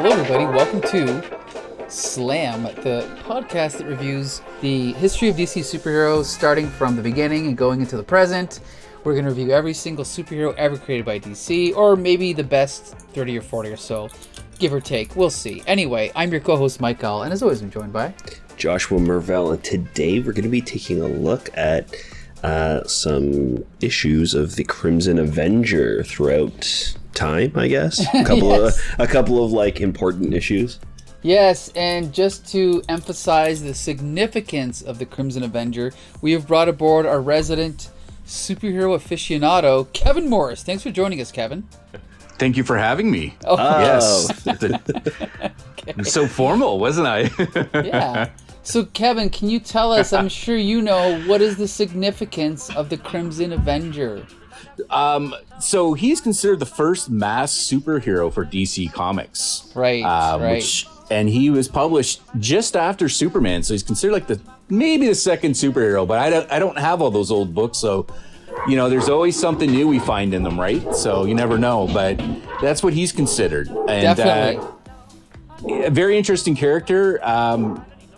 Hello, everybody. Welcome to Slam, the podcast that reviews the history of DC superheroes starting from the beginning and going into the present. We're going to review every single superhero ever created by DC, or maybe the best 30 or 40 or so, give or take. We'll see. Anyway, I'm your co-host, Michael, and as always, I'm joined by Joshua Mervell, and today we're going to be taking a look at some issues of the Crimson Avenger throughout time, I guess. A couple of like important issues. Yes, and just to emphasize the significance of the Crimson Avenger, we have brought aboard our resident superhero aficionado, Kevin Morris. Thanks for joining us, Kevin. Thank you for having me. Oh. Yes. Okay. So formal, wasn't I? Yeah. So, Kevin, can you tell us, I'm sure you know, what is the significance of the Crimson Avenger? So he's considered the first mass superhero for DC Comics. Right, right. And he was published just after Superman, so he's considered like maybe the second superhero, but I don't have all those old books, so you know, there's always something new we find in them, right? So you never know, but that's what he's considered. And, Definitely. A very interesting character.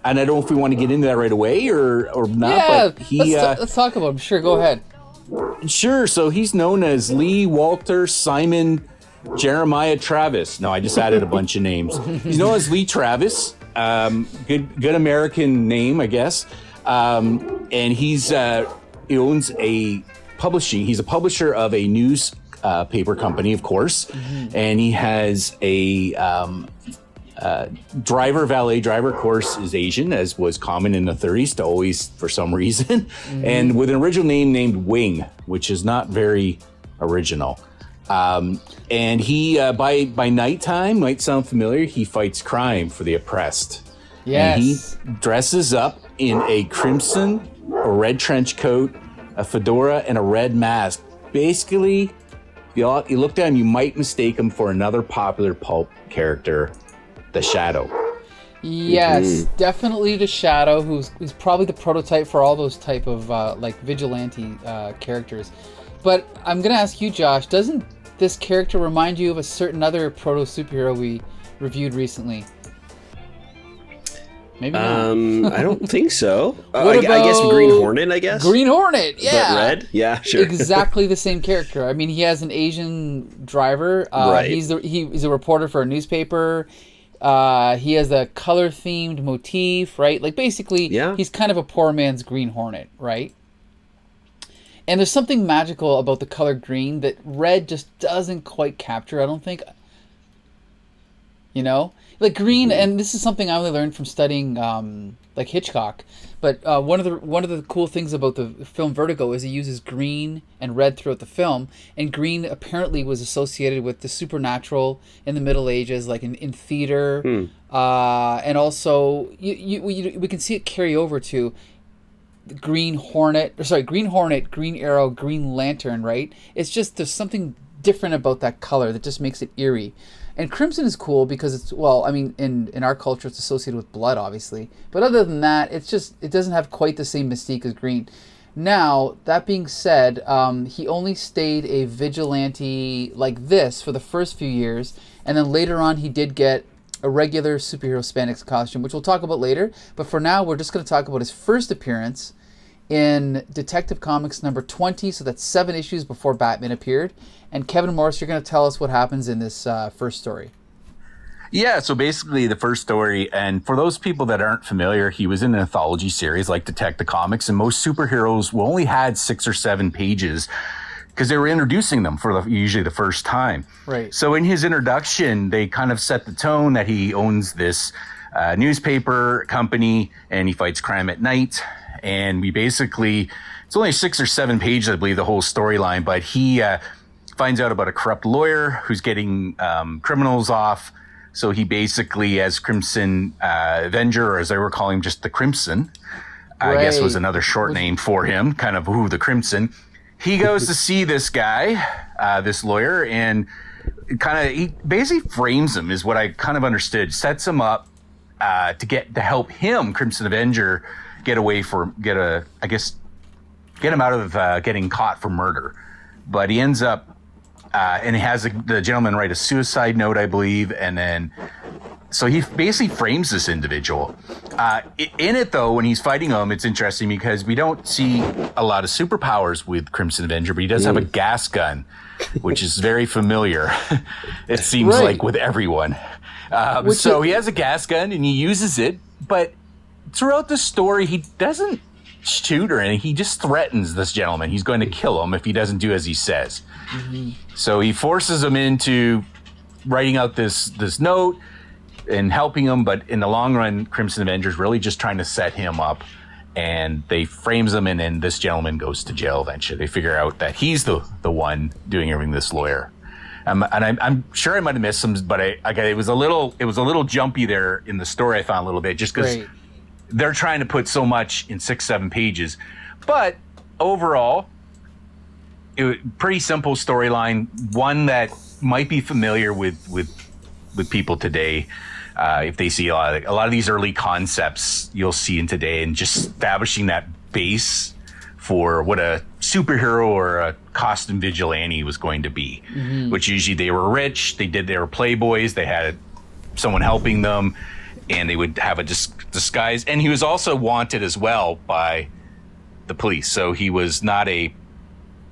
And I don't know if we want to get into that right away or not. Yeah, but let's talk about him. Sure, go ahead. Sure. So he's known as Lee Walter Simon Jeremiah Travis. No, I just added a bunch of names. He's known as Lee Travis. Good American name, I guess. And he owns a publishing. He's a publisher of a news paper company, of course, and he has a valet driver. Of course, is Asian, as was common in the 30s to always, for some reason, and with an original name named Wing, which is not very original. And he, by nighttime, might sound familiar, he fights crime for the oppressed. Yes. And he dresses up in a crimson, a red trench coat, a fedora, and a red mask. Basically, you look at him, you might mistake him for another popular pulp character, the Shadow. Yes, definitely the Shadow, who's probably the prototype for all those type of like vigilante characters. But I'm gonna ask you, Josh, doesn't this character remind you of a certain other proto superhero we reviewed recently? Maybe not. I don't think so. I guess Green Hornet, I guess. Green Hornet, yeah. But red? Yeah, sure. Exactly the same character. I mean, he has an Asian driver. Right. He's a reporter for a newspaper. He has a color-themed motif, right? Like, basically, he's kind of a poor man's Green Hornet, right? And there's something magical about the color green that red just doesn't quite capture, I don't think. You know? Like green, and this is something I only learned from studying like Hitchcock. But one of the cool things about the film Vertigo is he uses green and red throughout the film, and green apparently was associated with the supernatural in the Middle Ages, like in theater, and also we can see it carry over to Green Hornet, Green Arrow, Green Lantern, right? It's just there's something different about that color that just makes it eerie. And crimson is cool because it's, well, I mean, in our culture it's associated with blood, obviously. But other than that, it doesn't have quite the same mystique as green. Now, that being said, he only stayed a vigilante like this for the first few years, and then later on he did get a regular superhero spandex costume, which we'll talk about later. But for now, we're just going to talk about his first appearance in Detective Comics number 20, so that's 7 issues before Batman appeared. And Kevin Morris, you're going to tell us what happens in this first story. Yeah, so basically the first story, and for those people that aren't familiar, he was in an anthology series like Detective Comics, and most superheroes only had 6 or 7 pages because they were introducing them for usually the first time. Right. So in his introduction, they kind of set the tone that he owns this newspaper company and he fights crime at night. And we basically, it's only 6 or 7 pages, I believe, the whole storyline, but he finds out about a corrupt lawyer who's getting criminals off. So he basically, as Crimson Avenger, or as they were calling him, just the Crimson, I guess was another short name for him, kind of the Crimson. He goes to see this guy, this lawyer, and he basically frames him, is what I kind of understood, sets him up to help him, Crimson Avenger, get him out of getting caught for murder. But he ends up, and he has the gentleman write a suicide note, I believe, and then So he basically frames this individual. In it, though, when he's fighting him, it's interesting because we don't see a lot of superpowers with Crimson Avenger, but he does have a gas gun, which is very familiar. It seems like with everyone. So he has a gas gun and he uses it, but throughout the story, he doesn't shoot or anything. He just threatens this gentleman. He's going to kill him if he doesn't do as he says. Mm-hmm. So he forces him into writing out this note and helping him, but in the long run, Crimson Avenger is really just trying to set him up, and they frames him, and then this gentleman goes to jail eventually. They figure out that he's the one doing everything, this lawyer. And I'm sure I might have missed some, but it was a little jumpy there in the story. I found a little bit just because they're trying to put so much in 6-7 pages, but overall, pretty simple storyline. One that might be familiar with people today. If they see a lot of these early concepts you'll see in today, and just establishing that base for what a superhero or a costume vigilante was going to be, which usually they were rich, they were playboys, they had someone helping them, and they would have a disguise. And he was also wanted as well by the police, so he was not a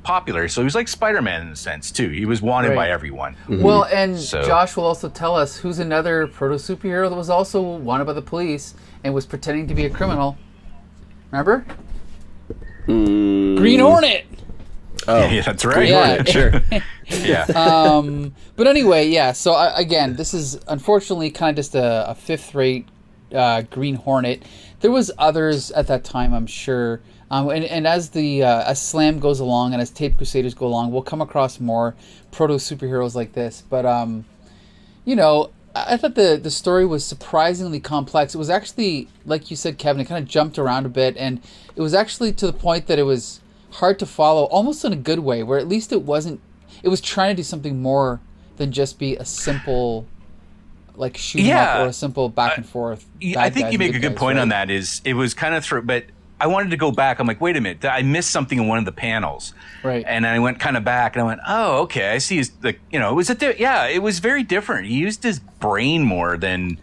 popular, so he was like Spider-Man in a sense too. He was wanted by everyone. Well, and Josh will also tell us who's another proto-superhero that was also wanted by the police and was pretending to be a criminal. Remember? Green Hornet! Oh, yeah, that's right. Hornet, sure. Yeah. But anyway, so again, this is unfortunately kind of just a fifth-rate Green Hornet. There was others at that time, I'm sure. And as as Slam goes along and as Tape Crusaders go along, we'll come across more proto superheroes like this. But I thought the story was surprisingly complex. It was actually, like you said, Kevin, it kind of jumped around a bit, and it was actually to the point that it was hard to follow, almost in a good way, where at least it was trying to do something more than just be a simple like shoot up or a simple back and forth. I think you make a good point on that. Is it was kind of but I wanted to go back. I'm like, wait a minute, I missed something in one of the panels. Right. And I went kind of back and I went, oh, okay, I see. It was very different. He used his brain more than,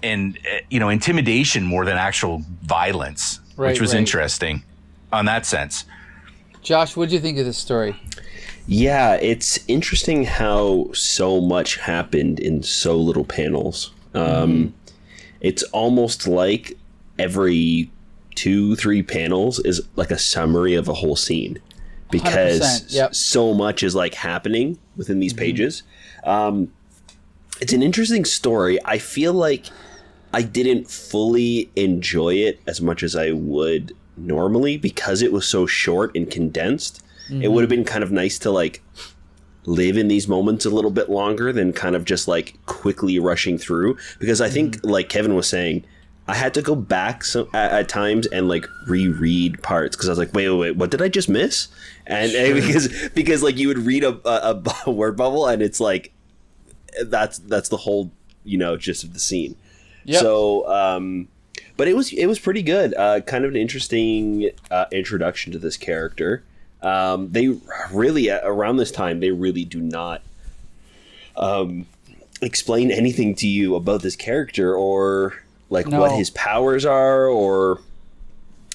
intimidation more than actual violence, which was interesting on that sense. Josh, what did you think of this story? Yeah, it's interesting how so much happened in so little panels. It's almost like every 2-3 panels is like a summary of a whole scene, because so much is like happening within these pages. It's an interesting story. I feel like I didn't fully enjoy it as much as I would normally because it was so short and condensed. It would have been kind of nice to like live in these moments a little bit longer than kind of just like quickly rushing through, because I think like Kevin was saying, I had to go back at times and like reread parts because I was like, wait, what did I just miss? And because like you would read a word bubble and it's like that's the whole gist of the scene. Yep. So but it was pretty good. Kind of an interesting introduction to this character. They really around this time they really do not explain anything to you about this character or what his powers are or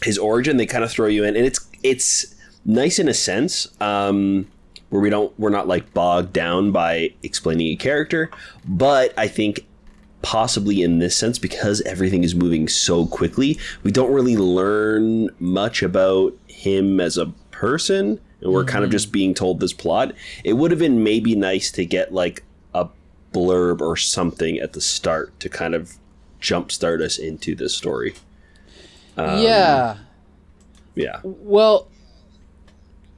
his origin. They kind of throw you in, and it's nice in a sense where we're not like bogged down by explaining a character, but I think possibly in this sense, because everything is moving so quickly, we don't really learn much about him as a person, and we're kind of just being told this plot. It would have been maybe nice to get like a blurb or something at the start to kind of jumpstart us into this story. Yeah. Well,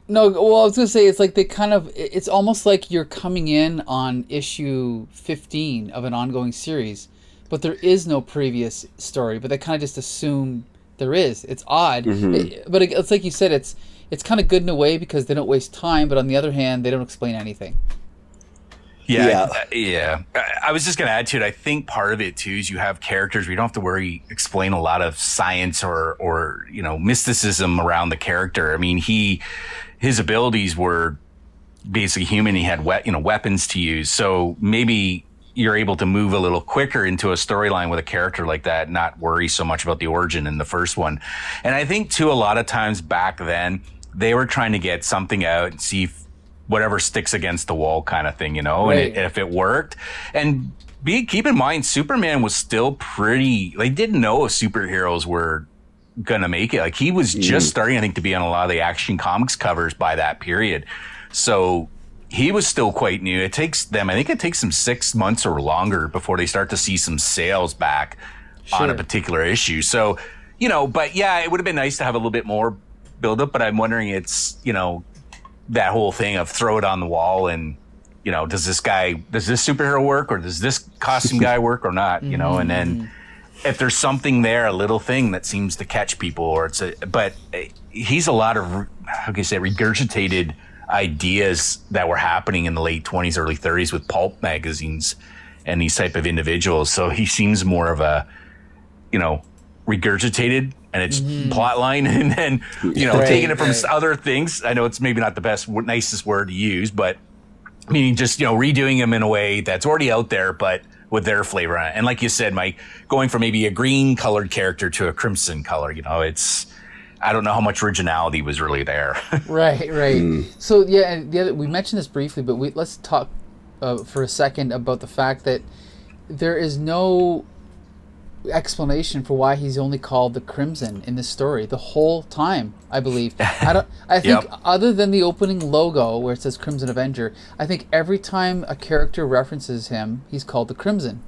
I was gonna say it's like it's almost like you're coming in on issue 15 of an ongoing series, but there is no previous story, but they kind of just assume there is. It's odd, but it's like you said, it's kind of good in a way because they don't waste time, but on the other hand, they don't explain anything. Yeah. I was just going to add to it. I think part of it too is you have characters where you don't have to explain a lot of science or mysticism around the character. I mean, his abilities were basically human. He had weapons to use. So maybe you're able to move a little quicker into a storyline with a character like that, not worry so much about the origin in the first one. And I think too, a lot of times back then, they were trying to get something out and see if whatever sticks against the wall kind of thing, Right. and if it worked. And keep in mind, Superman was still pretty, they didn't know if superheroes were gonna make it. Like, he was just starting, I think, to be on a lot of the Action Comics covers by that period. So he was still quite new. I think it takes them 6 months or longer before they start to see some sales back on a particular issue. So, but yeah, it would have been nice to have a little bit more build-up, but I'm wondering, it's, that whole thing of throw it on the wall and, does this superhero work, or does this costume guy work or not, and then if there's something there, a little thing that seems to catch people, but he's a lot of, how can you say, regurgitated ideas that were happening in the late 20s, early 30s with pulp magazines and these type of individuals. So he seems more of a, regurgitated, and it's plot line, and then, taking it from other things. I know it's maybe not the nicest word to use, but meaning just, redoing them in a way that's already out there, but with their flavor on it. And like you said, Mike, going from maybe a green colored character to a crimson color, I don't know how much originality was really there. Right. So yeah, and we mentioned this briefly, but let's talk for a second about the fact that there is no explanation for why he's only called the Crimson in this story the whole time, I believe. I think other than the opening logo where it says Crimson Avenger, I think every time a character references him, he's called the Crimson.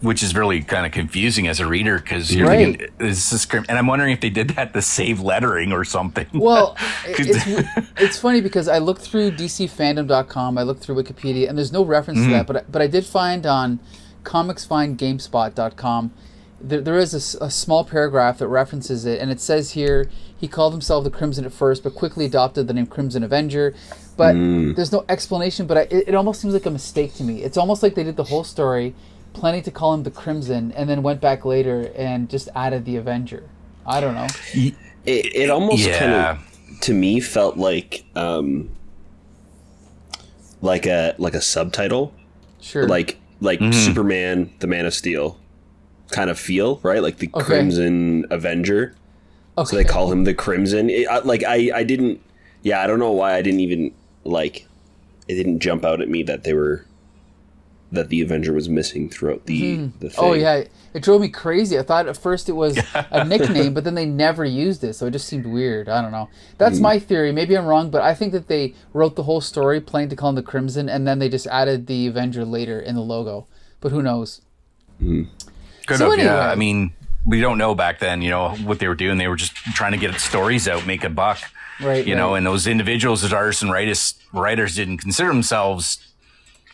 Which is really kind of confusing as a reader, because you're thinking, is this Crimson? And I'm wondering if they did that to save lettering or something. Well, it's funny because I looked through DCFandom.com, I looked through Wikipedia, and there's no reference to that, but I did find on comicsfindgamespot.com there is a small paragraph that references it, and it says here he called himself the Crimson at first, but quickly adopted the name Crimson Avenger. But there's no explanation, but it almost seems like a mistake to me. It's almost like they did the whole story planning to call him the Crimson, and then went back later and just added the Avenger. I don't know. It almost kind of, to me, felt like a subtitle. Sure. Like Superman, the Man of Steel kind of feel, right? Like the Crimson Avenger. Okay. So they call him the Crimson. I didn't, I don't know why I didn't even, it didn't jump out at me that the Avenger was missing throughout the thing. Oh yeah, it drove me crazy. I thought at first it was a nickname, but then they never used it, so it just seemed weird. I don't know. That's my theory. Maybe I'm wrong, but I think that they wrote the whole story planning to call him the Crimson, and then they just added the Avenger later in the logo. But who knows? Could have, anyway. Yeah. I mean, we don't know back then, what they were doing. They were just trying to get stories out, make a buck. Right. And those individuals as artists and writers didn't consider themselves,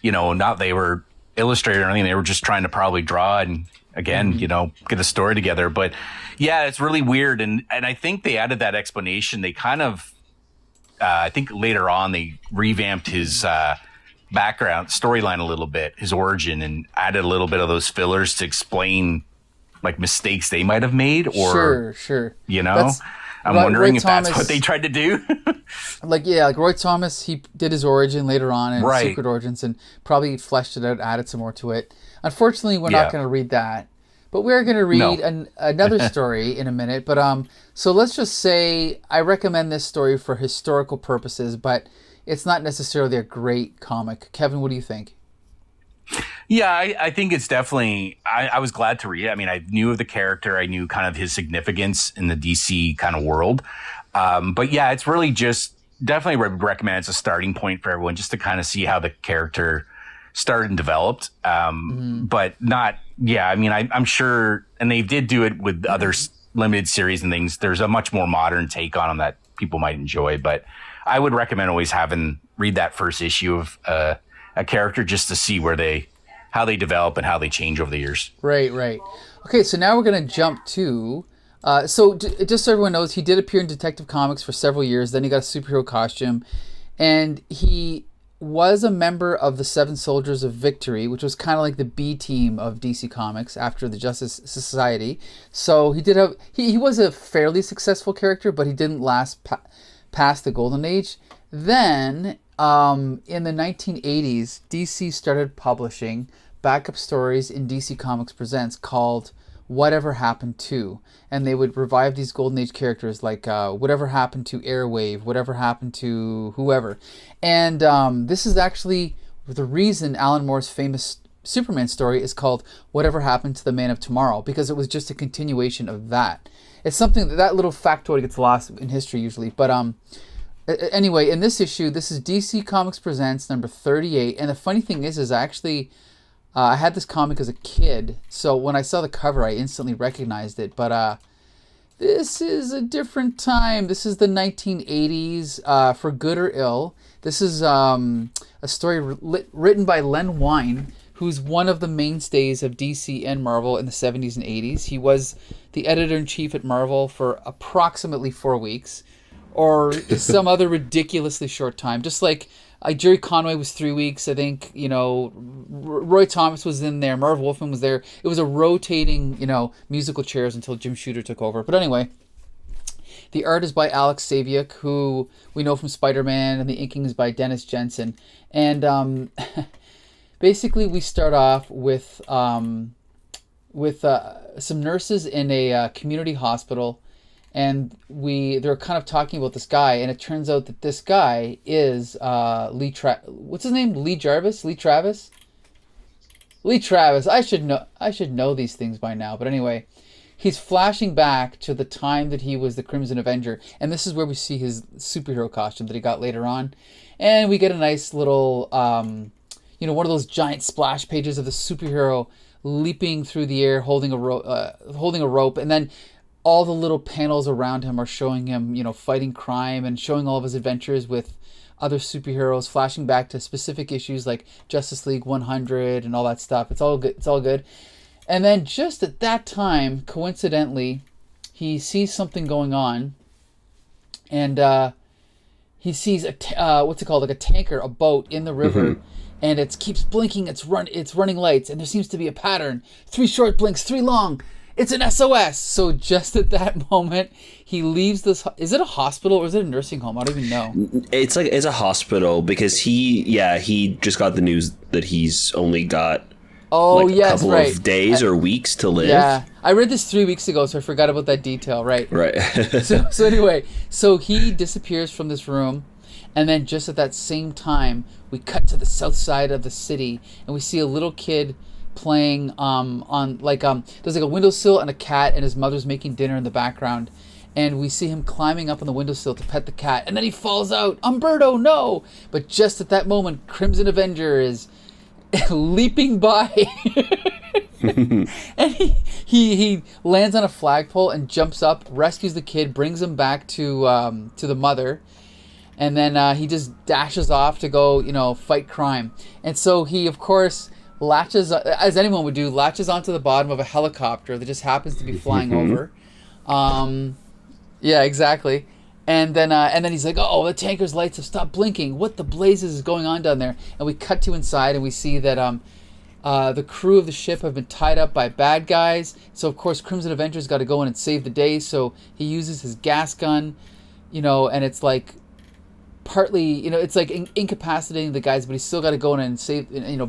not they were illustrator or anything. They were just trying to probably draw and, again, get a story together. But yeah, it's really weird. And I think they added that explanation. They kind of, I think later on, they revamped his background storyline a little bit, his origin, and added a little bit of those fillers to explain like mistakes they might have made, or sure. I'm wondering if that's what they tried to do. like Roy Thomas, he did his origin later on in Secret Origins and probably fleshed it out, added some more to it. Unfortunately, we're not going to read that, but we're going to read another story in a minute. But so let's just say I recommend this story for historical purposes, but it's not necessarily a great comic. Kevin, what do you think? Yeah, I think it's definitely, I was glad to read it. I mean, I knew of the character. I knew kind of his significance in the DC kind of world. But yeah, it's really just definitely recommend it's a starting point for everyone just to kind of see how the character started and developed. But not, I mean, I'm sure, and they did do it with other limited series and things. There's a much more modern take on them that people might enjoy, but I would recommend always read that first issue of a character just to see how they develop and how they change over the years. Right. Okay, so now we're going to jump to... just so everyone knows, he did appear in Detective Comics for several years. Then he got a superhero costume. And he was a member of the Seven Soldiers of Victory, which was kind of like the B team of DC Comics after the Justice Society. So he did have... He was a fairly successful character, but he didn't last past the Golden Age. Then, in the 1980s, DC started publishing backup stories in DC Comics Presents called Whatever Happened To, and they would revive these Golden Age characters like Whatever Happened to Airwave, Whatever Happened to whoever. And this is actually the reason Alan Moore's famous Superman story is called Whatever Happened to the Man of Tomorrow, because it was just a continuation of that. It's something that little factoid gets lost in history usually. But anyway, in this issue, this is DC Comics Presents number 38. And the funny thing is I had this comic as a kid, so when I saw the cover, I instantly recognized it. But this is a different time. This is the 1980s, for good or ill. This is a story written by Len Wein, who's one of the mainstays of DC and Marvel in the 70s and 80s. He was the editor-in-chief at Marvel for approximately 4 weeks, or some other ridiculously short time. Just like Jerry Conway was 3 weeks, I think. Roy Thomas was in there. Marv Wolfman was there. It was a rotating, musical chairs until Jim Shooter took over. But anyway, the art is by Alex Saviuk, who we know from Spider-Man, and the inking is by Dennis Jensen. And basically, we start off with some nurses in a community hospital, and they're kind of talking about this guy, and it turns out that this guy is what's his name? Lee Jarvis? Lee Travis? Lee Travis. I should know these things by now, but anyway, he's flashing back to the time that he was the Crimson Avenger, and this is where we see his superhero costume that he got later on, and we get a nice little one of those giant splash pages of the superhero leaping through the air, holding a rope, and then all the little panels around him are showing him, fighting crime and showing all of his adventures with other superheroes, flashing back to specific issues like Justice League 100 and all that stuff. It's all good. It's all good. And then just at that time, coincidentally, he sees something going on, and he sees like a tanker, a boat in the river. Mm-hmm. And it keeps blinking. It's running lights, and there seems to be a pattern. 3 short blinks, 3 long. It's an SOS. So just at that moment, he leaves this. Is it a hospital or is it a nursing home? I don't even know. It's a hospital, because he just got the news that he's only got a couple of days or weeks to live. Yeah, I read this 3 weeks ago, so I forgot about that detail. Right. so anyway, so he disappears from this room. And then just at that same time, we cut to the south side of the city, and we see a little kid playing on there's like a windowsill and a cat, and his mother's making dinner in the background. And we see him climbing up on the windowsill to pet the cat, and then he falls out. Umberto, no! But just at that moment, Crimson Avenger is leaping by. And he lands on a flagpole and jumps up, rescues the kid, brings him back to the mother. And then he just dashes off to go, fight crime. And so he, of course, latches, as anyone would do, latches onto the bottom of a helicopter that just happens to be flying over. Yeah, exactly. And then he's like, oh, the tanker's lights have stopped blinking. What the blazes is going on down there? And we cut to inside, and we see that the crew of the ship have been tied up by bad guys. So, of course, Crimson Avenger's got to go in and save the day. So he uses his gas gun, and it's like partly, it's like incapacitating the guys, but he's still got to go in and save,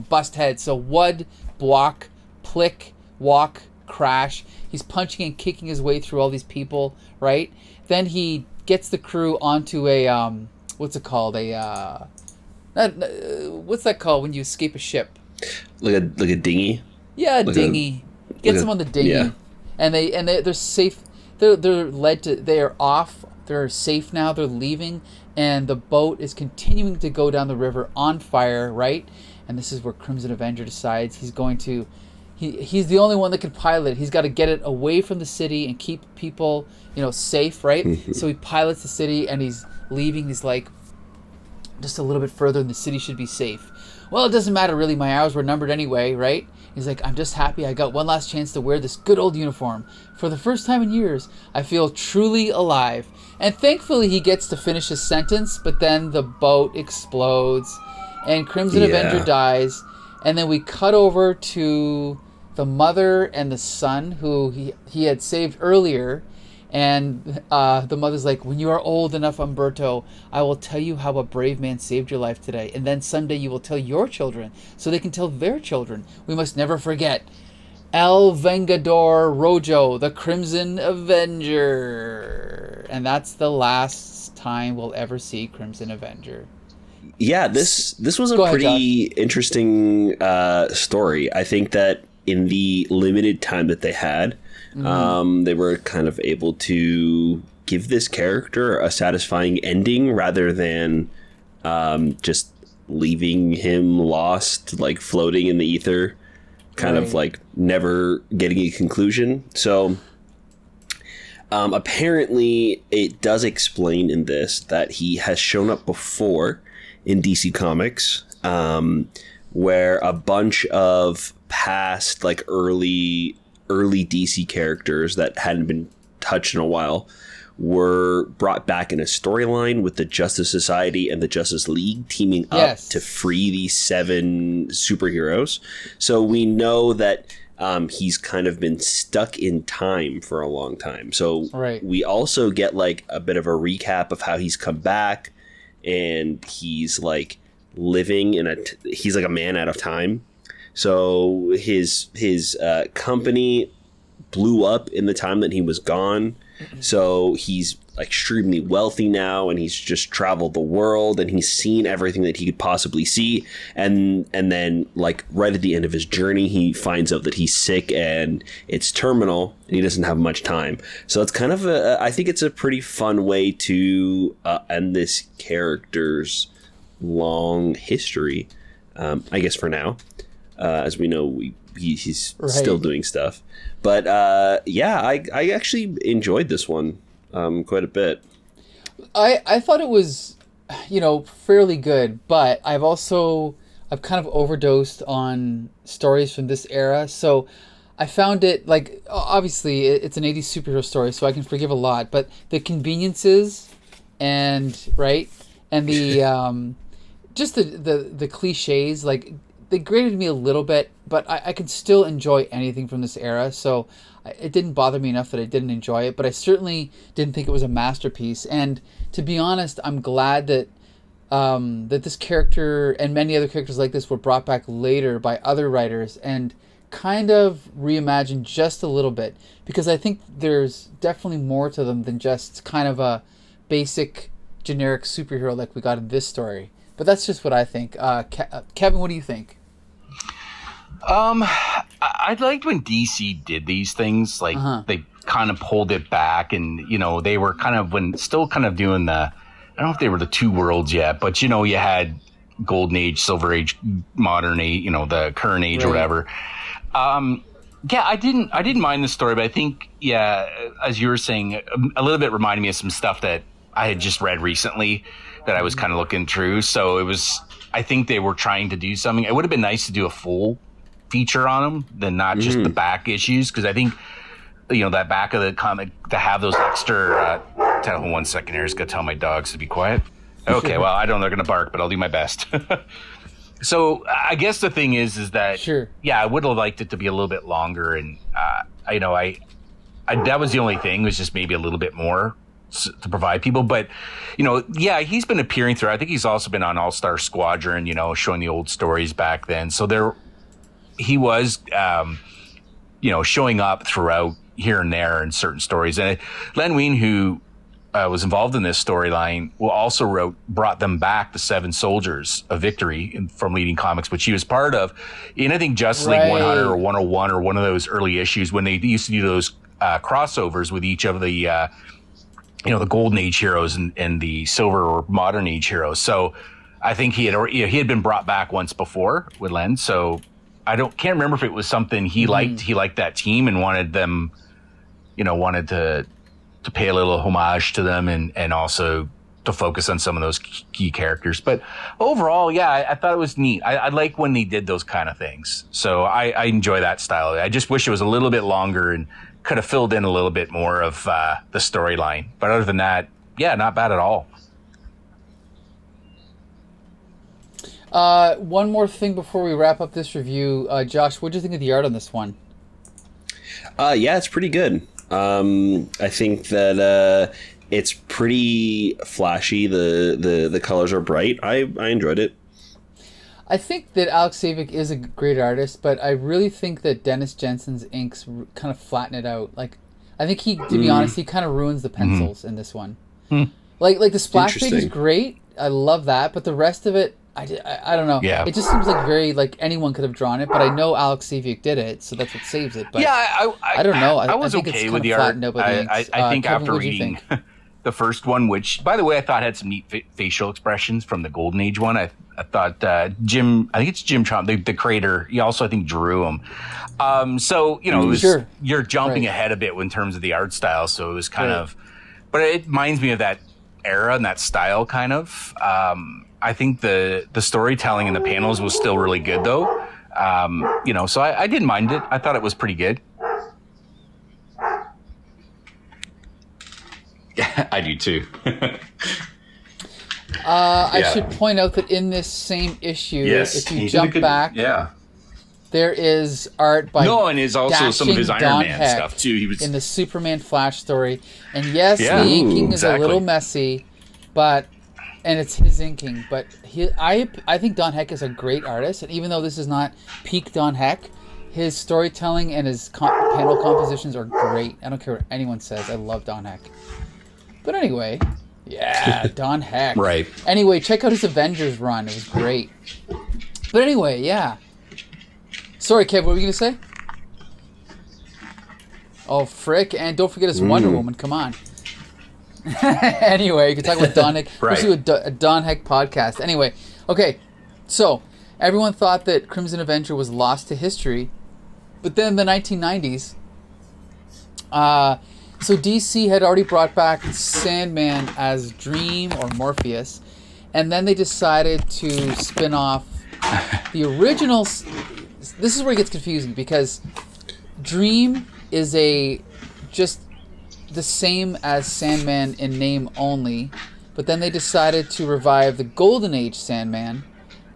bust heads. So wud, block, plick, walk, crash. He's punching and kicking his way through all these people, right? Then he gets the crew onto a, what's it called? What's that called when you escape a ship? Like a dinghy? Yeah, a dinghy. Gets them on the dinghy. Yeah. And they're safe. They are off. They're safe now. They're leaving. And the boat is continuing to go down the river on fire, right? And this is where Crimson Avenger decides he's going to... He's the only one that can pilot it. He's got to get it away from the city and keep people, safe, right? So he pilots the city, and he's leaving. He's like, just a little bit further, and the city should be safe. Well, it doesn't matter, really. My hours were numbered anyway, right? He's like, I'm just happy I got one last chance to wear this good old uniform. For the first time in years, I feel truly alive. And thankfully, he gets to finish his sentence, but then the boat explodes, and Crimson Avenger dies. And then we cut over to the mother and the son who he had saved earlier. And the mother's like, when you are old enough, Umberto, I will tell you how a brave man saved your life today. And then someday you will tell your children so they can tell their children. We must never forget El Vengador Rojo, the Crimson Avenger. And that's the last time we'll ever see Crimson Avenger. Yeah, this was a pretty interesting story. I think that in the limited time that they had, they were kind of able to give this character a satisfying ending rather than just leaving him lost, like floating in the ether, kind of like never getting a conclusion. So apparently it does explain in this that he has shown up before in DC Comics, where a bunch of past, like early DC characters that hadn't been touched in a while were brought back in a storyline with the Justice Society and the Justice League teaming up to free these 7 superheroes. So we know that he's kind of been stuck in time for a long time. So we also get like a bit of a recap of how he's come back, and he's like living in he's like a man out of time. So his company blew up in the time that he was gone. So he's extremely wealthy now, and he's just traveled the world, and he's seen everything that he could possibly see. And then like right at the end of his journey, he finds out that he's sick and it's terminal, and he doesn't have much time. So it's kind of I think it's a pretty fun way to end this character's long history, I guess, for now. As we know, he's still doing stuff. But I actually enjoyed this one quite a bit. I thought it was, fairly good, but I've kind of overdosed on stories from this era. So I found it, like, obviously it's an 80s superhero story, so I can forgive a lot. But the conveniences and the just the cliches, like, they grated me a little bit, but I could still enjoy anything from this era. So it didn't bother me enough that I didn't enjoy it, but I certainly didn't think it was a masterpiece. And to be honest, I'm glad that that this character and many other characters like this were brought back later by other writers and kind of reimagined just a little bit, because I think there's definitely more to them than just kind of a basic generic superhero like we got in this story. But that's just what I think. Kevin, what do you think? I liked when DC did these things. Like they kind of pulled it back, and they were kind of still doing the. I don't know if they were the two worlds yet, but you had Golden Age, Silver Age, Modern Age, the current age or whatever. I didn't mind the story, but I think as you were saying, a little bit reminded me of some stuff that I had just read recently that I was kind of looking through. So I think they were trying to do something. It would have been nice to do a full feature on them than not just the back issues. Cause I think, that back of the comic to have those extra, hold on 1 second here. I just gotta tell my dogs to be quiet. Okay. Well, I don't know they're going to bark, but I'll do my best. So I guess the thing is that, I would have liked it to be a little bit longer. And, I that was the only thing, was just maybe a little bit more to provide people. But he's been appearing through. I think he's also been on All-Star Squadron, showing the old stories back then. So he was showing up throughout here and there in certain stories. And Len Wein, who was involved in this storyline, brought them back, the 7 Soldiers of Victory from Leading Comics, which he was part of in, I think, Justice League 100 or 101 or one of those early issues when they used to do those crossovers with each of the the Golden Age heroes and the Silver or Modern Age heroes. So I think he had been brought back once before with Len. So can't remember if it was something he liked. He liked that team and wanted them, wanted to pay a little homage to them and also to focus on some of those key characters. But overall, I thought it was neat. I like when they did those kind of things. So I enjoy that style. I just wish it was a little bit longer and could have filled in a little bit more of the storyline. But other than that, not bad at all. One more thing before we wrap up this review. Josh, what do you think of the art on this one? It's pretty good. I think that it's pretty flashy. The colors are bright. I enjoyed it. I think that Alex Saviuk is a great artist, but I really think that Dennis Jensen's inks kind of flatten it out. Like, I think to be honest, he kind of ruins the pencils in this one. Like the splash page is great. I love that, but the rest of it, I don't know. Yeah. It just seems like very, like, anyone could have drawn it, but I know Alex Saviuk did it, so that's what saves it. But yeah, I don't know. I was think okay it's with kind the of art. flattened out by the inks. I think Kevin, after what'd you reading think? the first one, which, by the way, I thought had some neat facial expressions from the Golden Age one. I thought Jim, I think it's Jim Trump, the creator, he also, I think, drew them. So, you know, it was, you're jumping ahead a bit in terms of the art style, so it was kind of, but it reminds me of that era and that style, kind of. I think the storytelling in the panels was still really good, though. You know, so I didn't mind it. I thought it was pretty good. I do too. I should point out that in this same issue, if you jump back, there is art by and is also some of his Iron Don Man Heck stuff too. He was in the Superman Flash story, and yes, the inking is a little messy, but it's his inking. But I think Don Heck is a great artist, and even though this is not peak Don Heck, his storytelling and his panel compositions are great. I don't care what anyone says. I love Don Heck. But anyway, Don Heck. Right. Anyway, check out his Avengers run. It was great. But anyway, Sorry, Kev, what were you going to say? Oh, frick. And don't forget his Wonder Woman. Come on. Anyway, you can talk about Don Heck. Let's do a Don Heck podcast. Anyway, okay. So, everyone thought that Crimson Avenger was lost to history. But then in the 1990s, so DC had already brought back Sandman as Dream or Morpheus, and then they decided to spin off the original. This is where it gets confusing because Dream is just the same as Sandman in name only, but then they decided to revive the Golden Age Sandman.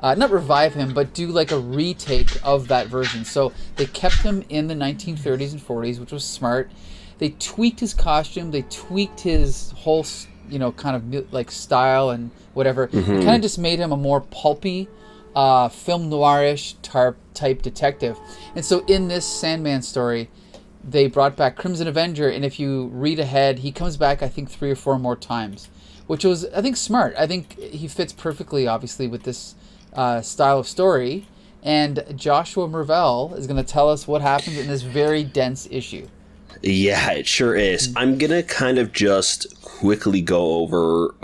Not revive him, but do like a retake of that version. So they kept him in the 1930s and 40s, which was smart. They tweaked his costume. They tweaked his whole, kind of like style and whatever. It kind of just made him a more pulpy, film noirish type detective. And so in this Sandman story, they brought back Crimson Avenger, and if you read ahead, he comes back, I think, 3 or 4 more times, which was, I think, smart. I think he fits perfectly, obviously, with this style of story. And Joshua Mervell is going to tell us what happens in this very dense issue. Yeah, it sure is. I'm going to kind of just quickly go over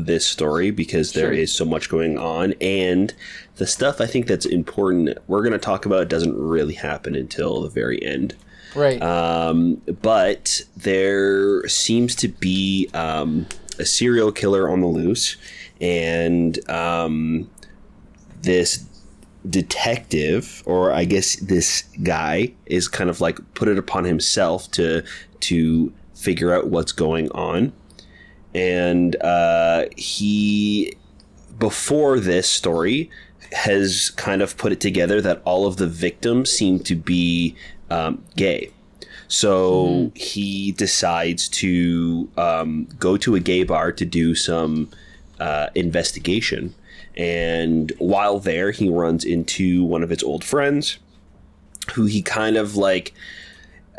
this story because there is so much going on. And the stuff I think that's important we're going to talk about doesn't really happen until the very end. Right. But there seems to be a serial killer on the loose. And this detective, or I guess this guy, is kind of like put it upon himself to figure out what's going on. And he, before this story, has kind of put it together that all of the victims seem to be gay. So he decides to go to a gay bar to do some investigation. And while there, he runs into one of his old friends who he kind of like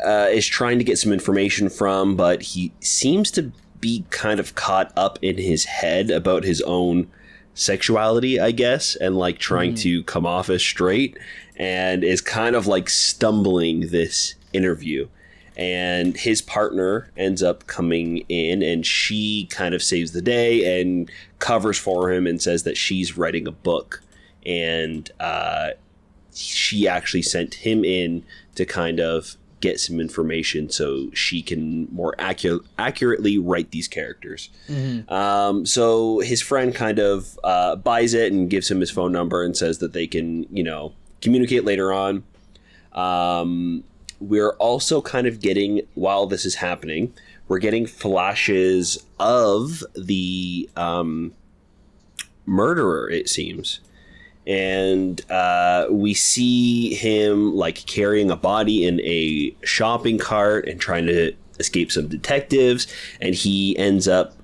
is trying to get some information from, but he seems to be kind of caught up in his head about his own sexuality, I guess, and like trying to come off as straight, and is kind of like stumbling this interview. And his partner ends up coming in, and she kind of saves the day and covers for him and says that she's writing a book. And she actually sent him in to kind of get some information so she can more accurately write these characters. So his friend kind of buys it and gives him his phone number and says that they can, communicate later on. We're also kind of getting, while this is happening, we're getting flashes of the murderer, it seems. and we see him like carrying a body in a shopping cart and trying to escape some detectives, and he ends up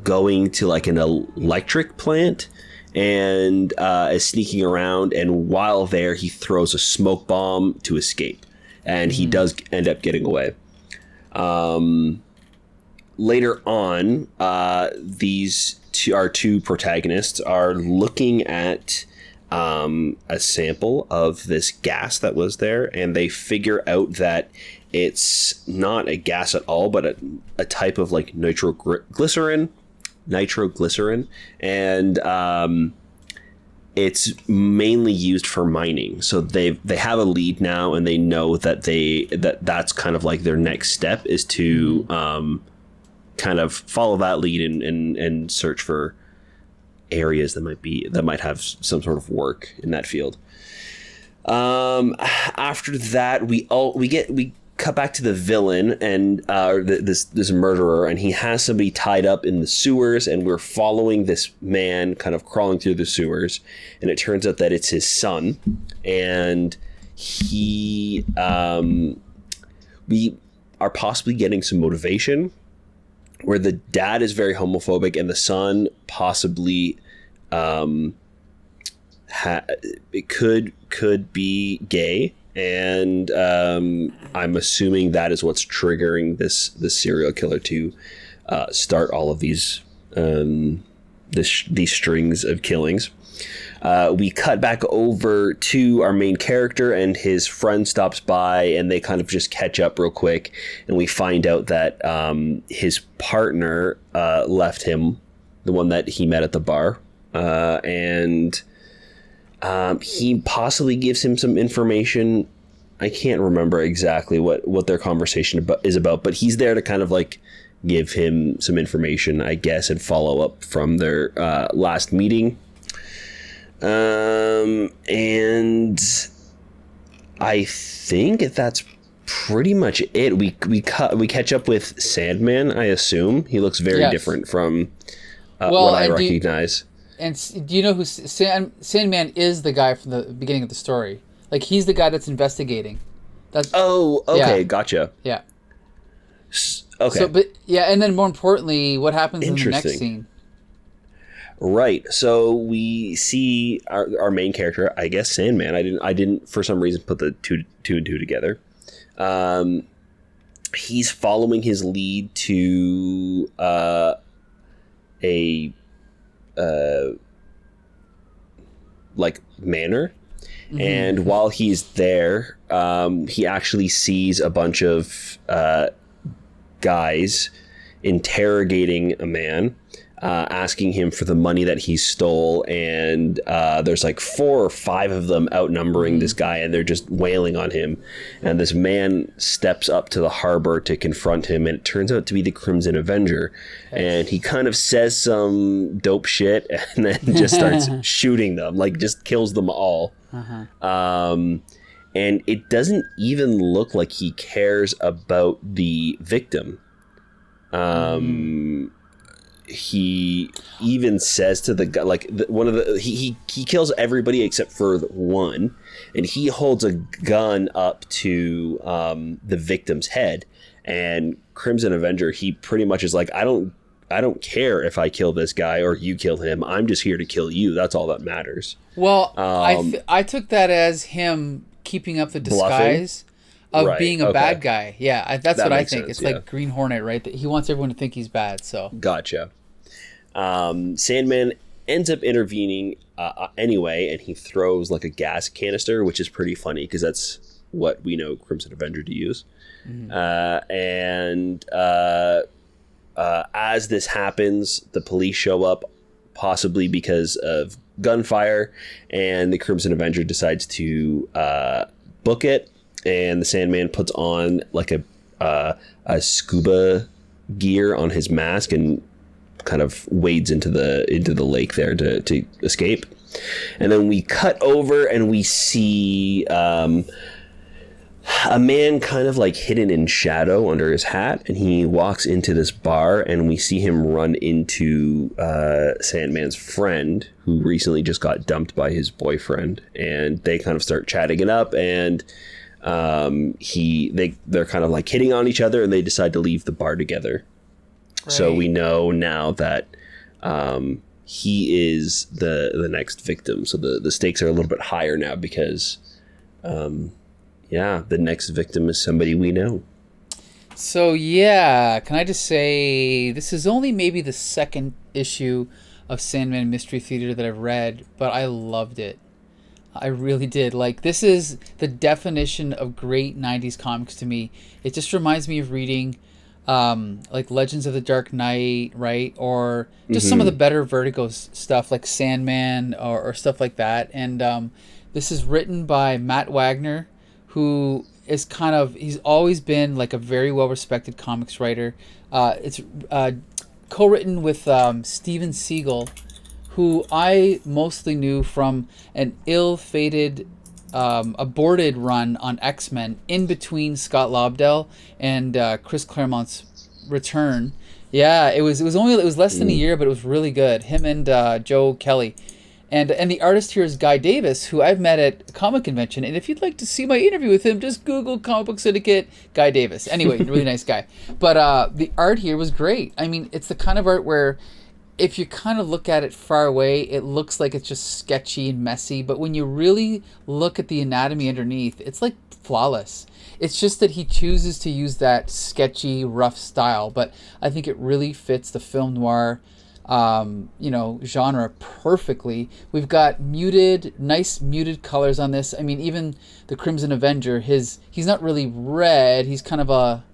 going to like an electric plant and is sneaking around, and while there he throws a smoke bomb to escape, and he does end up getting away. Later on, our two protagonists are looking at a sample of this gas that was there, and they figure out that it's not a gas at all, but a type of like nitroglycerin, and it's mainly used for mining. So they have a lead now, and they know that that's kind of like their next step is to kind of follow that lead and search for areas that might have some sort of work in that field. After that, we cut back to the villain and this murderer, and he has somebody tied up in the sewers, and we're following this man kind of crawling through the sewers, and it turns out that it's his son, and we are possibly getting some motivation where the dad is very homophobic and the son possibly it could be gay, and I'm assuming that is what's triggering this serial killer to start all of these strings of killings. We cut back over to our main character, and his friend stops by, and they kind of just catch up real quick, and we find out that his partner left him, the one that he met at the bar, and he possibly gives him some information. I can't remember exactly what their conversation is about, but he's there to kind of like give him some information, I guess, and follow up from their last meeting. And I think that's pretty much it. We catch up with Sandman. I assume he looks very different from what I recognize. Do you know who Sandman is? The guy from the beginning of the story. Like, he's the guy that's investigating. Gotcha. Yeah. Okay. So, and then more importantly, what happens in the next scene? Right. So we see our main character, I guess Sandman. I didn't for some reason put the two and two together. He's following his lead to a like manor, and while he's there, he actually sees a bunch of guys interrogating a man, asking him for the money that he stole, and there's like 4 or 5 of them outnumbering this guy, and they're just wailing on him, and this man steps up to the harbor to confront him, and it turns out to be the Crimson Avenger, and he kind of says some dope shit and then just starts shooting them, like just kills them all. And it doesn't even look like he cares about the victim. He even says to the guy, like he kills everybody except for one, and he holds a gun up to the victim's head, and Crimson Avenger, he pretty much is like, I don't care if I kill this guy or you kill him. I'm just here to kill you. That's all that matters. Well, I took that as him keeping up the disguise of being a bad guy. Yeah, that's what I think. Sense, it's like Green Hornet, right? That he wants everyone to think he's bad. So gotcha. Sandman ends up intervening anyway, and he throws like a gas canister, which is pretty funny because that's what we know Crimson Avenger to use. As this happens, the police show up, possibly because of gunfire, and the Crimson Avenger decides to book it, and the Sandman puts on like a scuba gear on his mask and kind of wades into the lake there to escape. And then we cut over and we see a man kind of like hidden in shadow under his hat, and he walks into this bar, and we see him run into Sandman's friend, who recently just got dumped by his boyfriend, and they kind of start chatting it up, and they're kind of like hitting on each other, and they decide to leave the bar together. Right. So we know now that he is the next victim. So the stakes are a little bit higher now because the next victim is somebody we know. So yeah, can I just say this is only maybe the second issue of Sandman Mystery Theater that I've read, but I loved it. I really did. Like, this is the definition of great 90s comics to me. It just reminds me of reading like Legends of the Dark Knight, right? Or just some of the better Vertigo stuff like Sandman or stuff like that. And this is written by Matt Wagner, who is he's always been like a very well-respected comics writer. It's co-written with Steven Seagle, who I mostly knew from an ill-fated aborted run on X-Men in between Scott Lobdell and Chris Claremont's return. Yeah, it was less than a year, but it was really good. Him and Joe Kelly. And the artist here is Guy Davis, who I've met at a comic convention. And if you'd like to see my interview with him, just Google Comic Book Syndicate Guy Davis. Anyway, really nice guy. But the art here was great. I mean, it's the kind of art where if you kind of look at it far away, it looks like it's just sketchy and messy. But when you really look at the anatomy underneath, it's like flawless. It's just that he chooses to use that sketchy, rough style. But I think it really fits the film noir genre perfectly. We've got nice muted colors on this. I mean, even the Crimson Avenger, he's not really red. He's kind of a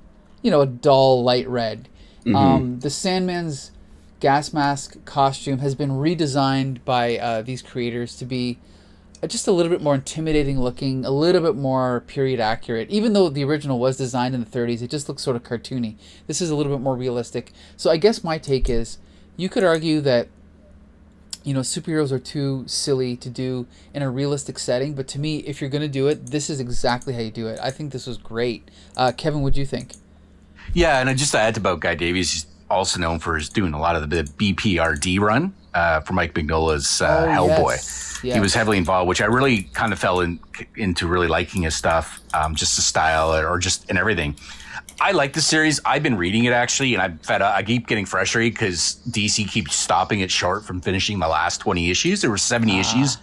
dull light red. The Sandman's gas mask costume has been redesigned by these creators to be just a little bit more intimidating looking, a little bit more period accurate. Even though the original was designed in the 30s, it just looks sort of cartoony. This is a little bit more realistic. So I guess my take is, you could argue that, superheroes are too silly to do in a realistic setting, but to me, if you're going to do it, this is exactly how you do it. I think this was great. Kevin, what do you think? Yeah, and just to add about Guy Davies, he's also known for doing a lot of the BPRD run for Mike Mignola's Hellboy. Yes. He was heavily involved, which I really kind of fell into really liking his stuff, just the style and everything. I like the series. I've been reading it actually, and I'm fed up. I keep getting frustrated because DC keeps stopping it short from finishing my last 20 issues. There were 70 issues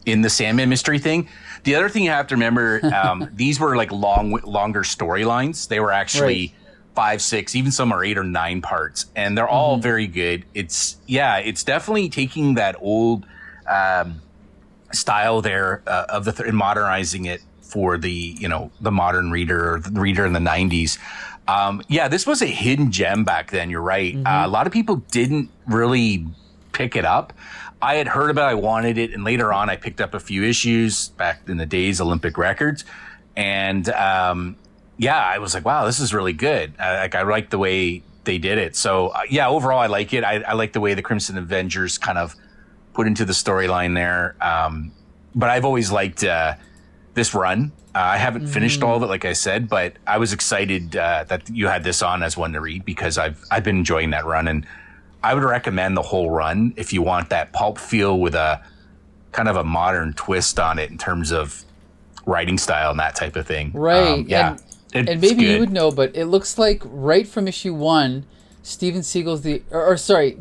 in the Sandman mystery thing. The other thing you have to remember, these were like longer storylines. They were actually 5, 6, even some are 8 or 9 parts, and they're all very good. It's definitely taking that old style there and modernizing it for the modern reader or the reader in the 90s. This was a hidden gem back then. You're right. A lot of people didn't really pick it up. I had heard about it, I wanted it, and later on I picked up a few issues back in the days, Olympic Records, and I was like, wow, this is really good. I like the way they did it. So overall I like it. I like the way the Crimson Avengers kind of put into the storyline there. But I've always liked this run. I haven't finished all of it, like I said, but I was excited that you had this on as one to read because I've been enjoying that run, and I would recommend the whole run if you want that pulp feel with a kind of a modern twist on it in terms of writing style and that type of thing. Right. And maybe good. You would know, but it looks like right from issue 1, Steven Seagle's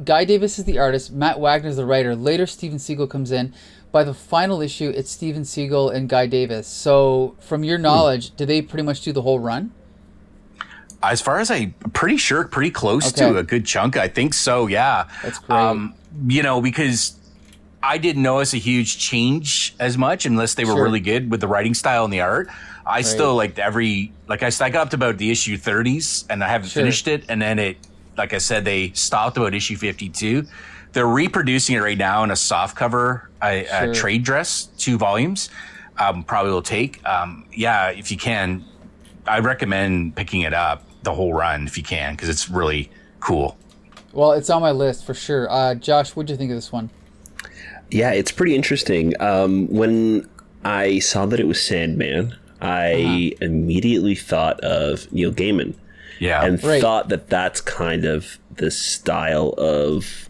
Guy Davis is the artist, Matt Wagner's the writer. Later, Steven Seagle comes in. By the final issue, it's Steven Seagle and Guy Davis. So, from your knowledge, do they pretty much do the whole run? As far as I'm pretty sure, pretty close to a good chunk. I think so, yeah. That's great. Because I didn't notice a huge change as much unless they were really good with the writing style and the art. I still liked I got up to about the issue 30s, and I haven't finished it. And then like I said, they stopped about issue 52. They're reproducing it right now in a softcover trade dress, 2 volumes. Probably will take. If you can, I recommend picking it up, the whole run, if you can, because it's really cool. Well, it's on my list for sure. Josh, what'd you think of this one? Yeah, it's pretty interesting. When I saw that it was Sandman, I immediately thought of Neil Gaiman. Yeah. And thought that that's kind of the style of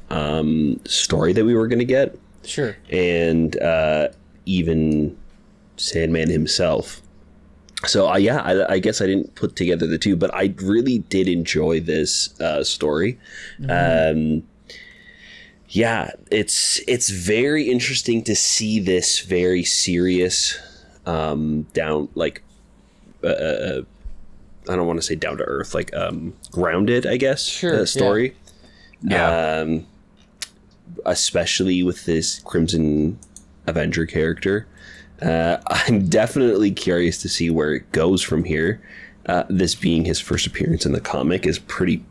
story that we were going to get. Sure. And even Sandman himself. So, I guess I didn't put together the two, but I really did enjoy this story. It's very interesting to see this very serious, down, like, I don't want to say down to earth, like grounded, I guess, story. Yeah. Especially with this Crimson Avenger character. I'm definitely curious to see where it goes from here. This being his first appearance in the comic is pretty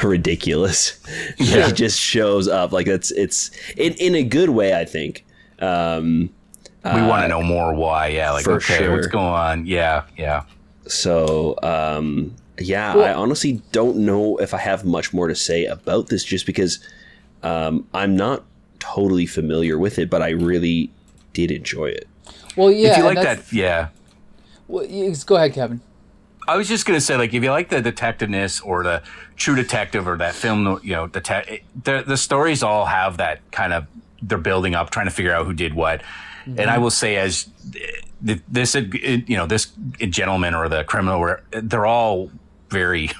ridiculous. He just shows up like it's in a good way, I think. We want to know more why. Yeah, like, okay, sure. What's going on? Yeah. So, I honestly don't know if I have much more to say about this, just because I'm not totally familiar with it, but I really did enjoy it. Well, yeah. If you like that, yeah. Well, go ahead, Kevin. I was just going to say, like, if you like the detectiveness or the True Detective or that film, the stories all have that kind of, they're building up, trying to figure out who did what. Mm-hmm. And I will say, as this gentleman or the criminal, they're all very,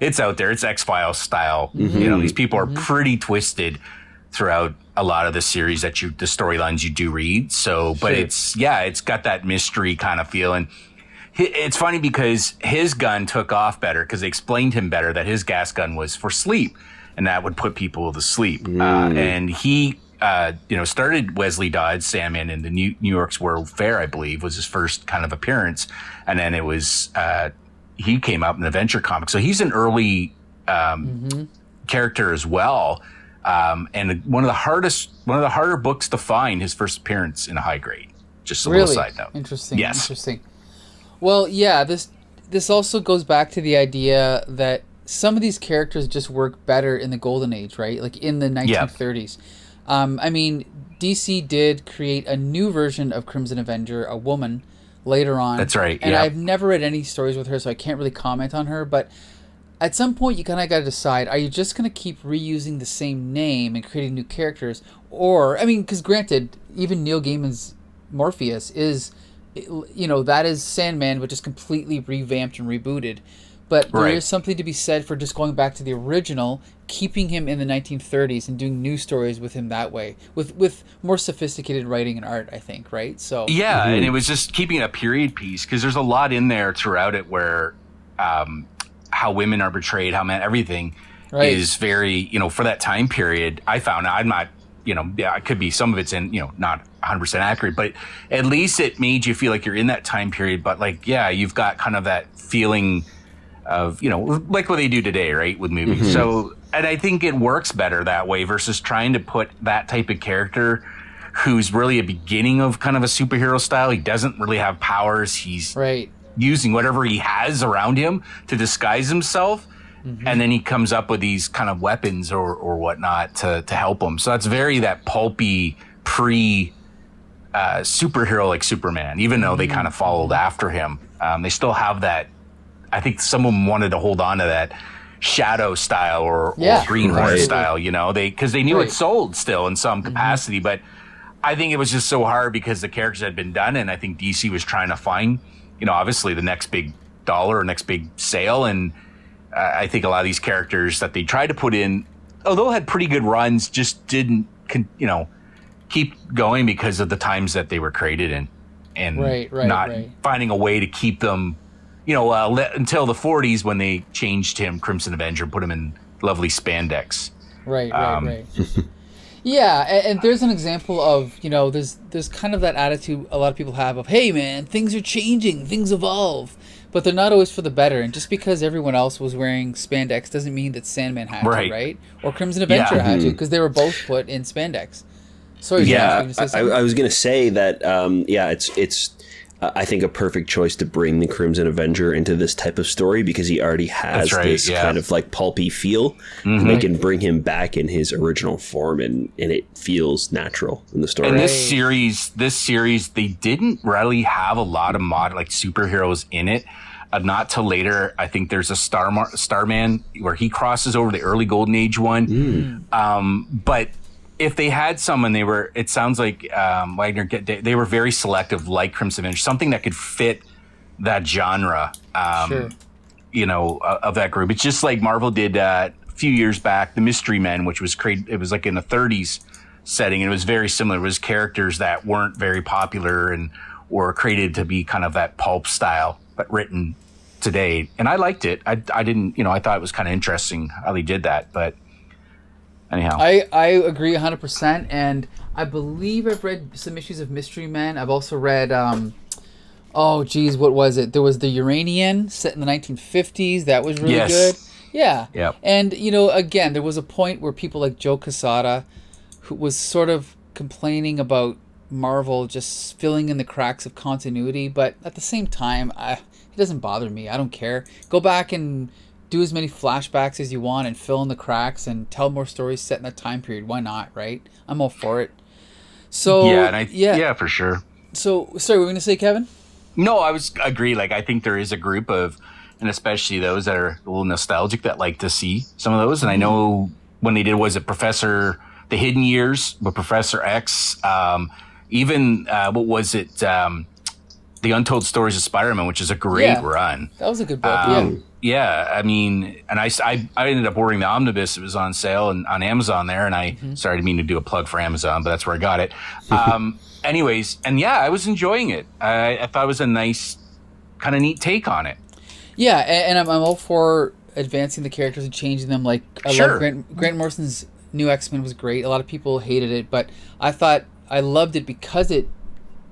it's out there. It's X-Files style. Mm-hmm. These people are pretty twisted throughout a lot of the series the storylines you do read. So, but it's got that mystery kind of feel. And it's funny because his gun took off better because they explained him better that his gas gun was for sleep, and that would put people to sleep. And he, started Wesley Dodds, Sandman, in the New York's World Fair, I believe, was his first kind of appearance. And then it was, he came out in the Avenger comic. So he's an early character as well. And one of the harder books to find, his first appearance in a high grade. Just a little side note. Interesting. Yes. Interesting. Well, yeah, this also goes back to the idea that some of these characters just work better in the Golden Age, right? Like in the 1930s. I mean, DC did create a new version of Crimson Avenger, a woman, later on. That's right. And I've never read any stories with her, so I can't really comment on her. But at some point, you kind of got to decide, are you just going to keep reusing the same name and creating new characters? Or, I mean, because granted, even Neil Gaiman's Morpheus is, that is Sandman, but just completely revamped and rebooted. But there is something to be said for just going back to the original, keeping him in the 1930s and doing new stories with him that way, with more sophisticated writing and art, I think, right? So and it was just keeping a period piece, because there's a lot in there throughout it where how women are portrayed, how men, everything is very, for that time period. I found, I'm not, it could be some of it's in, not 100% accurate, but at least it made you feel like you're in that time period. But like, you've got kind of that feeling of, like what they do today, right, with movies. Mm-hmm. So, and I think it works better that way versus trying to put that type of character who's really a beginning of kind of a superhero style. He doesn't really have powers. He's using whatever he has around him to disguise himself. Mm-hmm. And then he comes up with these kind of weapons or whatnot to help him. So that's very that pulpy superhero like Superman, even though they kind of followed after him. They still have that. I think some of them wanted to hold on to that Shadow style or Green Hornet style, because they knew it sold still in some capacity. But I think it was just so hard because the characters had been done. And I think DC was trying to find, obviously the next big dollar or next big sale. And I think a lot of these characters that they tried to put in, although had pretty good runs, just didn't, keep going because of the times that they were created in, and not finding a way to keep them, until the 40s when they changed him Crimson Avenger, put him in lovely spandex. Right. Yeah, and there's an example of, there's kind of that attitude a lot of people have of, hey man, things are changing, things evolve. But they're not always for the better. And just because everyone else was wearing spandex doesn't mean that Sandman had to, right? Or Crimson Avenger had to, because they were both put in spandex. Sorry, I was going to say that, I think a perfect choice to bring the Crimson Avenger into this type of story, because he already has this kind of like pulpy feel, and they can bring him back in his original form, and it feels natural in the story. And this series, they didn't really have a lot of like superheroes in it. Not till later. I think there's a Starman where he crosses over the early Golden Age one. But if they had someone, it sounds like Wagner, they were very selective, like Crimson Avenger, something that could fit that genre, you know, of that group. It's just like Marvel did a few years back, the Mystery Men, which was created, it was like in the 30s setting, and it was very similar. It was characters that weren't very popular and were created to be kind of that pulp style, but written today. And I liked it. I didn't, you know, I thought it was kind of interesting how they did that, but anyhow. I agree 100%, and I believe I've read some issues of Mystery Men. I've also read, what was it? There was the Uranian set in the 1950s. That was really good. Yeah. Yep. And, you know, again, there was a point where people like Joe Quesada, who was sort of complaining about Marvel just filling in the cracks of continuity, but at the same time, it doesn't bother me. I don't care. Go back and do as many flashbacks as you want and fill in the cracks and tell more stories set in that time period. Why not, right? I'm all for it. So yeah, for sure. So, sorry, what were you going to say, Kevin? No, I agree. Like, I think there is a group of, and especially those that are a little nostalgic, that like to see some of those. And I know when they did, was it The Hidden Years with Professor X? What was it? The Untold Stories of Spider-Man, which is a great run. That was a good book, Yeah, I mean, and I ended up ordering the omnibus. It was on sale and on Amazon there, and I sorry, I didn't mean to do a plug for Amazon, but that's where I got it. Anyways, and yeah, I was enjoying it. I thought it was a nice, kind of neat take on it. Yeah, and I'm all for advancing the characters and changing them. Like, I love Grant Morrison's new X-Men was great. A lot of people hated it, but I thought I loved it because it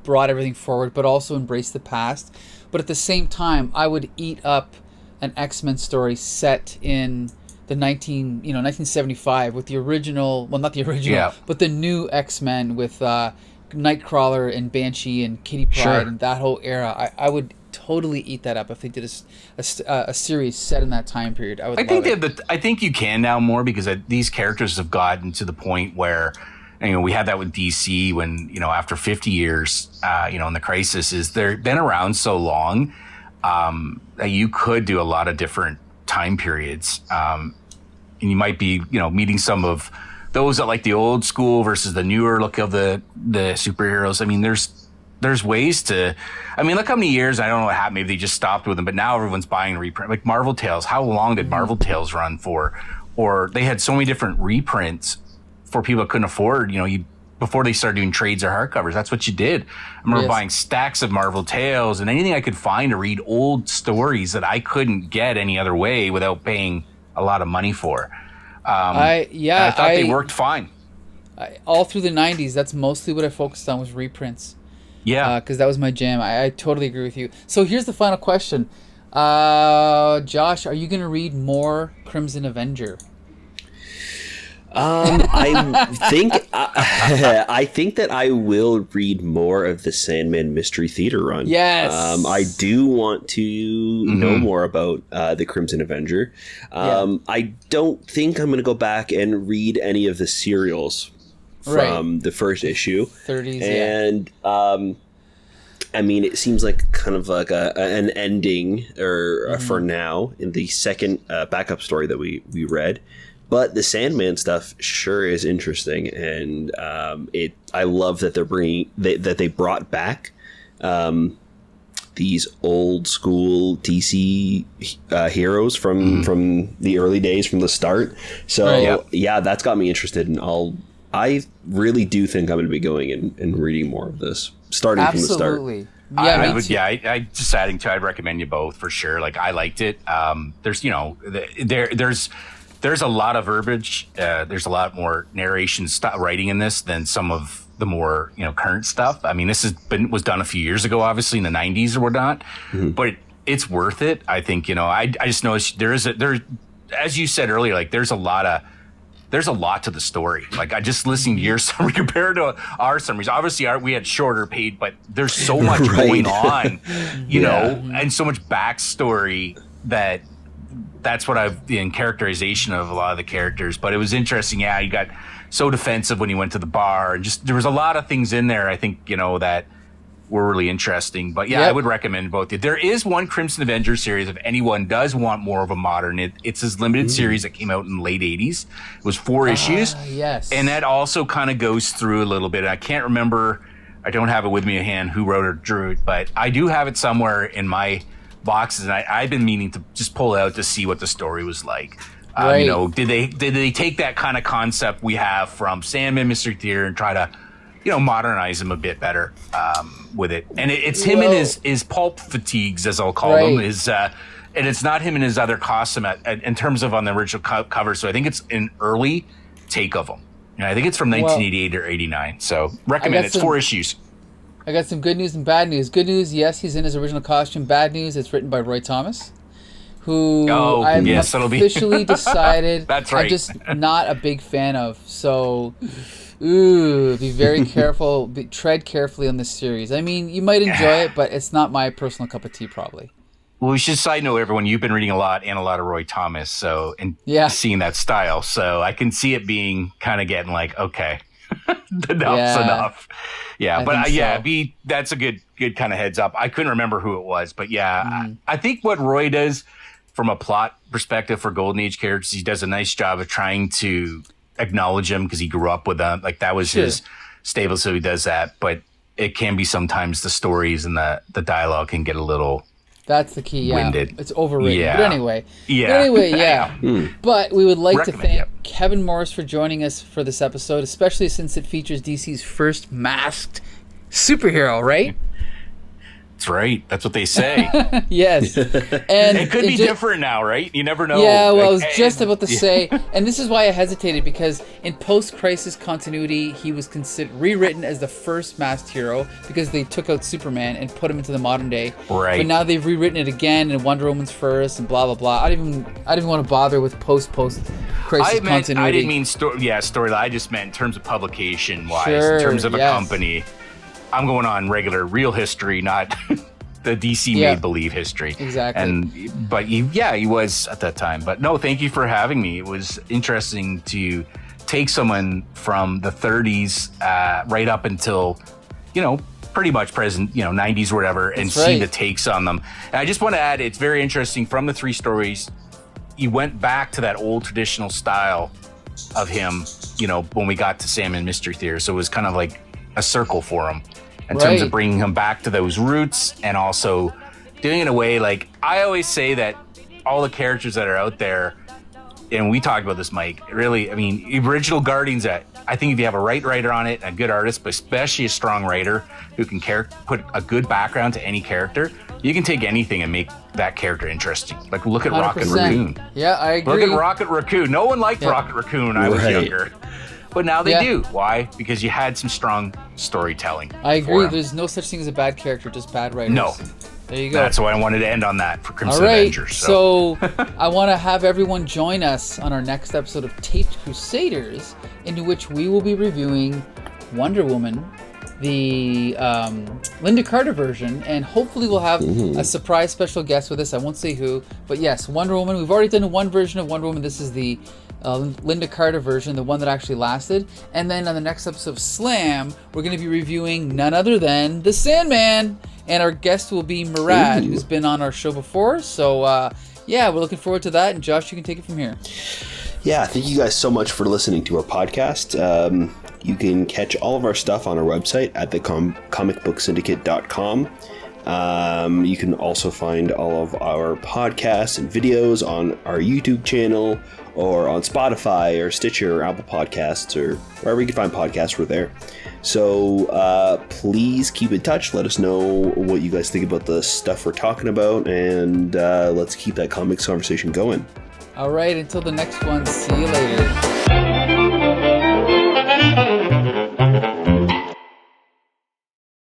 brought everything forward, but also embraced the past. But at the same time, I would eat up an X-Men story set in the 1975 with the original, well, not the original, but the new X-Men with Nightcrawler and Banshee and Kitty Pryde and that whole era. I would totally eat that up if they did a series set in that time period. I think you can now more, because these characters have gotten to the point where, you know, we had that with DC when, you know, after 50 years, in the Crisis, is they've been around so long that you could do a lot of different time periods. And you might be, you know, meeting some of those that like the old school versus the newer look of the superheroes. I mean, there's ways to, I mean, look how many years, I don't know what happened, maybe they just stopped with them, but now everyone's buying a reprint. Like Marvel Tales, how long did Marvel Tales run for? Or they had so many different reprints for people that couldn't afford, you know, before they started doing trades or hardcovers. That's what you did. I remember buying stacks of Marvel Tales and anything I could find to read old stories that I couldn't get any other way without paying a lot of money for. I thought they worked fine. All through the 90s, that's mostly what I focused on, was reprints. Yeah. Because that was my jam. I totally agree with you. So here's the final question. Josh, are you going to read more Crimson Avenger? I think that I will read more of the Sandman Mystery Theater run. Yes. I do want to know more about the Crimson Avenger. I don't think I'm going to go back and read any of the serials from the first issue. 30s, and I mean, it seems like kind of like an ending or for now in the second backup story that we read. But the Sandman stuff sure is interesting, and I love that they brought back these old school DC heroes from the early days, from the start. So that's got me interested, and I really do think I'm going to be going and reading more of this, starting from the start. Absolutely. I just adding to, I'd recommend you both for sure. Like, I liked it. There's a lot of verbiage. There's a lot more narration writing in this than some of the more, you know, current stuff. I mean, this was done a few years ago, obviously in the 90s or whatnot, but it's worth it. I think, you know, I just noticed as you said earlier, like there's a lot of there's a lot to the story. Like, I just listening to your summary compared to our summaries. Obviously, we had shorter paid, but there's so much going on, you know, and so much backstory that's what I've in characterization of a lot of the characters. But it was interesting. Yeah, you got so defensive when you went to the bar, and just there was a lot of things in there, I think, you know, that were really interesting. But yeah, I would recommend both. There is one Crimson Avenger series if anyone does want more of a modern. It's this limited series that came out in the late 80s. It was 4 issues. Yes. And that also kind of goes through a little bit. I can't remember, I don't have it with me at hand who wrote or drew it, but I do have it somewhere in my boxes, and I've been meaning to just pull it out to see what the story was like. Right. You know, did they take that kind of concept we have from Sandman, Mystery Theater, and try to, you know, modernize him a bit better with it? And it's him and his pulp fatigues, as I'll call them, and it's not him in his other costume in terms of on the original cover. So I think it's an early take of him. I think it's from 1988 or 89. So recommend it. It's 4 issues. I got some good news and bad news. Good news, yes, he's in his original costume. Bad news, it's written by Roy Thomas, who I've officially decided That's right. I'm just not a big fan of. So, be very careful. Tread carefully on this series. I mean, you might enjoy it, but it's not my personal cup of tea, probably. Well, we should side note, everyone, you've been reading a lot of Roy Thomas, so and seeing that style. So I can see it being kind of getting like, okay, enough's enough. Yeah, but that's a good kind of heads up. I couldn't remember who it was, but I think what Roy does from a plot perspective for Golden Age characters, he does a nice job of trying to acknowledge them because he grew up with them. Like, that was his stable, so he does that. But it can be sometimes the stories and the dialogue can get a little... That's the key, winded. It's overrated. Yeah. But anyway, But we would like to thank Kevin Morris for joining us for this episode, especially since it features DC's first masked superhero, right? That's right. That's what they say. Yes. And it could be different now, right? You never know. Yeah, well, I was just about to say, and this is why I hesitated, because in post-crisis continuity, he was rewritten as the first masked hero because they took out Superman and put him into the modern day. Right. But now they've rewritten it again, and Wonder Woman's first, and blah blah blah. I didn't even want to bother with post-crisis continuity. I didn't mean story. I just meant in terms of publication wise, in terms of a company. I'm going on regular real history, not the DC made believe history. Exactly. But he was at that time. But no, thank you for having me. It was interesting to take someone from the 30s right up until, you know, pretty much present, you know, 90s or whatever, and see the takes on them. And I just want to add, it's very interesting from the 3 stories, you went back to that old traditional style of him, you know, when we got to Sandman Mystery Theater. So it was kind of like a circle for him in terms of bringing him back to those roots, and also doing it in a way, like, I always say that all the characters that are out there, and we talked about this, Mike, really, I mean, original Guardians, I think if you have a right writer on it, a good artist, but especially a strong writer who can put a good background to any character, you can take anything and make that character interesting. Like, look at 100%. Rocket Raccoon. Yeah, I agree. Look at Rocket Raccoon. No one liked Rocket Raccoon when I was younger. But now they do. Why? Because you had some strong storytelling. I agree. There's no such thing as a bad character, just bad writers. No. There you go. That's why I wanted to end on that for Crimson Avenger. So I want to have everyone join us on our next episode of Taped Crusaders, in which we will be reviewing Wonder Woman, the Linda Carter version, and hopefully we'll have a surprise special guest with us. I won't say who, but yes, Wonder Woman. We've already done one version of Wonder Woman. This is the Linda Carter version, the one that actually lasted. And then on the next episode of Slam, we're going to be reviewing none other than the Sandman, and our guest will be Murad, who's been on our show before. So we're looking forward to that. And Josh, you can take it from here. Yeah, thank you guys so much for listening to our podcast. You can catch all of our stuff on our website at thecomicbooksyndicate.com. You can also find all of our podcasts and videos on our YouTube channel, or on Spotify or Stitcher or Apple Podcasts, or wherever you can find podcasts, we're there. So please keep in touch. Let us know what you guys think about the stuff we're talking about, and let's keep that comics conversation going. All right, until the next one, see you later.